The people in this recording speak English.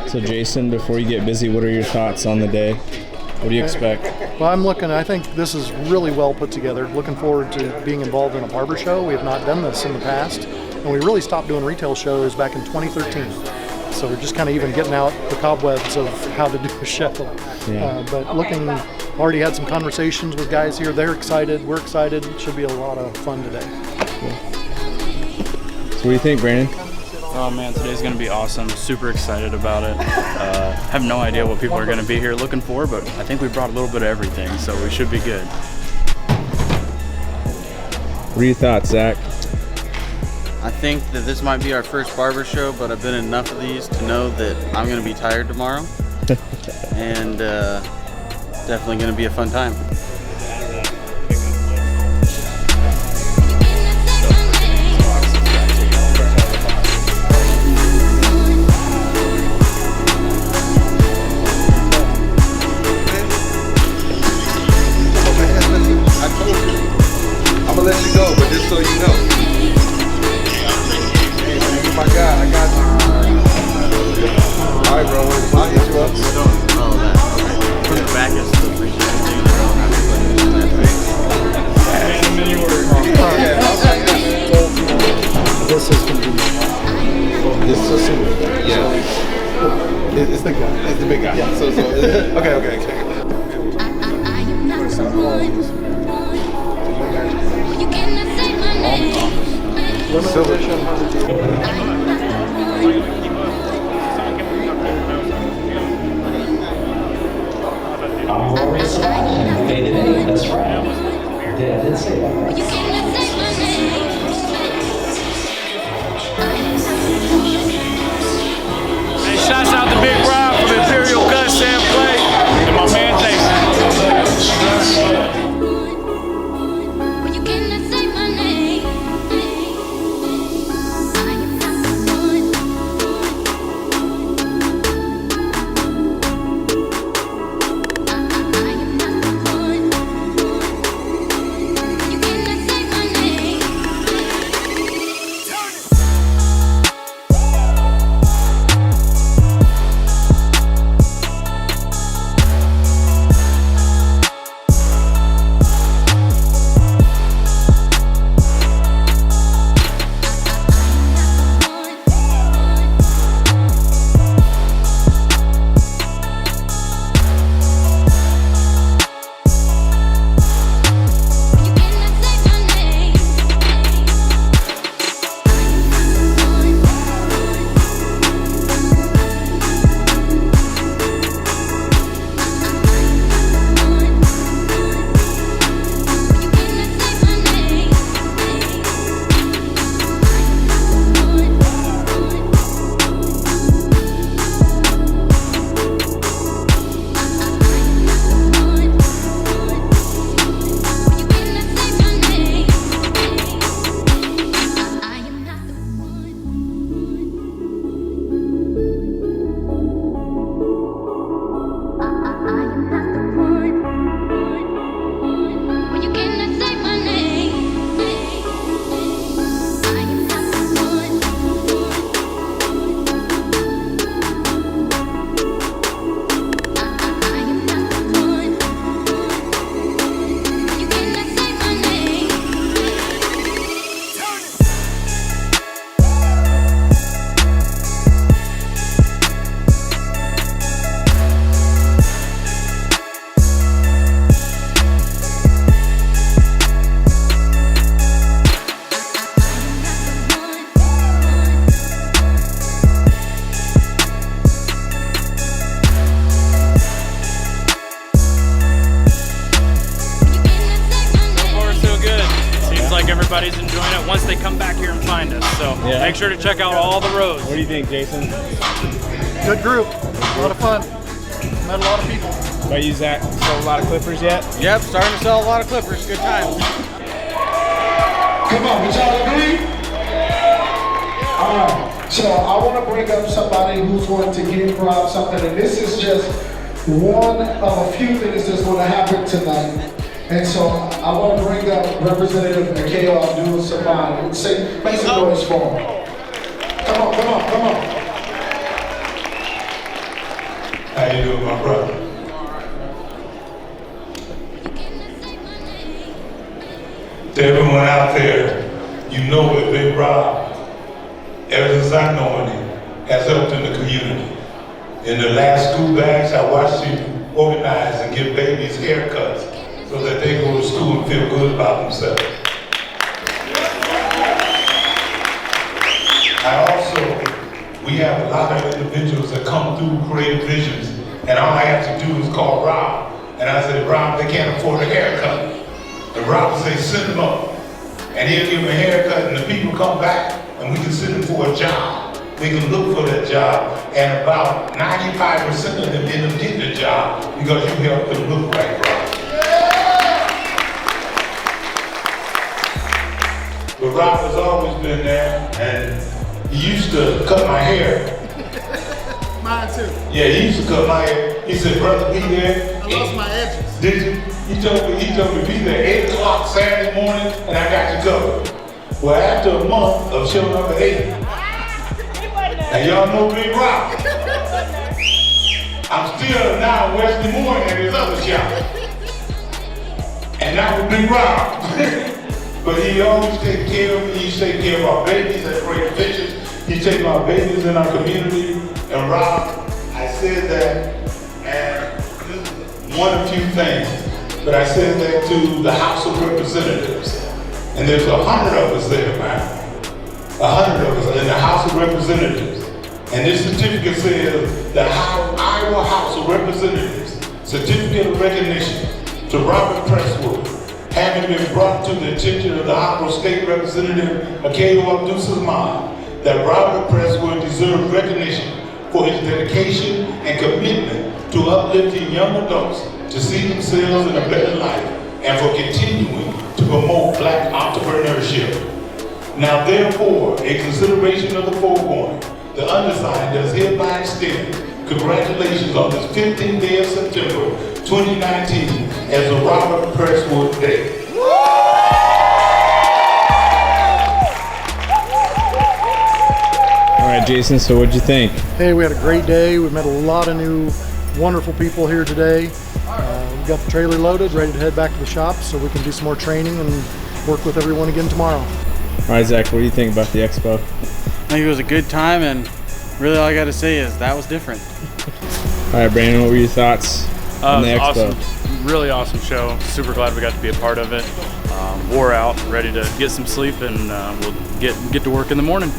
So Jason, before you get busy, what are your thoughts on the day? What do you expect? Well, I think this is really well put together. Looking forward to being involved in a barber show. We have not done this in the past, and we really stopped doing retail shows back in 2013. So we're just kind of even getting out the cobwebs of how to do a show. Yeah. But already had some conversations with guys here. They're excited. We're excited. It should be a lot of fun today. Cool. So what do you think, Brandon? Oh man, today's going to be awesome. Super excited about it. Have no idea what people are going to be here looking for, but I think we brought a little bit of everything, so we should be good. What are your thoughts, Zach? I think that this might be our first barber show, but I've been in enough of these to know that I'm going to be tired tomorrow. And definitely going to be a fun time. I'm gonna let you go, but just so you know. Oh my God, I got you. All right, bro, I'll hit you up. Oh, that. From the back is the appreciation. This is going to be... This is yeah. It's the guy. It's the big guy. Yeah. So okay. That's right. Yeah, I did say that. Hey, shouts out to Big Rob from Imperial Cut Sam Play and my man Jason. Everybody's enjoying it once they come back here and find us. So make sure to check out all the roads. What do you think, Jason? Good group. A lot of fun. Met a lot of people. About you, Zach? Sold a lot of clippers yet? Yep, starting to sell a lot of clippers. Good time. Come on, would y'all agree? All right, so I want to bring up somebody who's going to give Rob something, and this is just one of a few things that's going to happen tonight. And so I want to bring up Representative Mikhail Abdul-Samad and say, make some noise for him. Come on. How you doing, my brother? To everyone out there, you know that Big Rob, ever since I know him, has helped in the community. In the last school bash, I watched him organize and give babies haircuts so that they go to school and feel good about themselves. We have a lot of individuals that come through creative visions, and all I have to do is call Rob. And I said, Rob, they can't afford a haircut. And Rob would say, send them up. And he'll give them a haircut, and the people come back, and we can send them for a job. We can look for that job, and about 95% of them end up getting a job because you help them look right, Rob. But Rob has always been there, and he used to cut my hair. Mine too. Yeah, he used to cut my hair. He said, brother, be there. I lost my edges. Did you? He told me be there 8 o'clock Saturday morning, and I got you covered. Well, after a month of showing up at 8, and y'all know Big Rob. I'm still now Wesley Moore at his other shop. And that was Big Rob. But he always take care of me. He take care of our babies at Great Visions. He take our babies in our community. And Rob, I said that, and this is one of few things, but I said that to the House of Representatives. And there's 100 of us there, man. 100 of us in the House of Representatives. And this certificate says the Iowa House of Representatives Certificate of Recognition to Robert Presswood, having been brought to the attention of the Honorable State Representative Akayo Abdul-Samad, that Robert Presswood deserves recognition for his dedication and commitment to uplifting young adults to see themselves in a better life and for continuing to promote Black entrepreneurship. Now therefore, in consideration of the foregoing, the undersigned does hereby extend congratulations on this 15th day of September 2019 as the Robert Presswood Day. All right, Jason, so what'd you think? Hey, we had a great day. We met a lot of new wonderful people here today. We've got the trailer loaded, ready to head back to the shop so we can do some more training and work with everyone again tomorrow. All right, Zach, what do you think about the expo? I think it was a good time, and really all I got to say is that was different. All right, Brandon, what were your thoughts on the expo? Awesome, really awesome show. Super glad we got to be a part of it. Wore out, ready to get some sleep, and we'll get to work in the morning.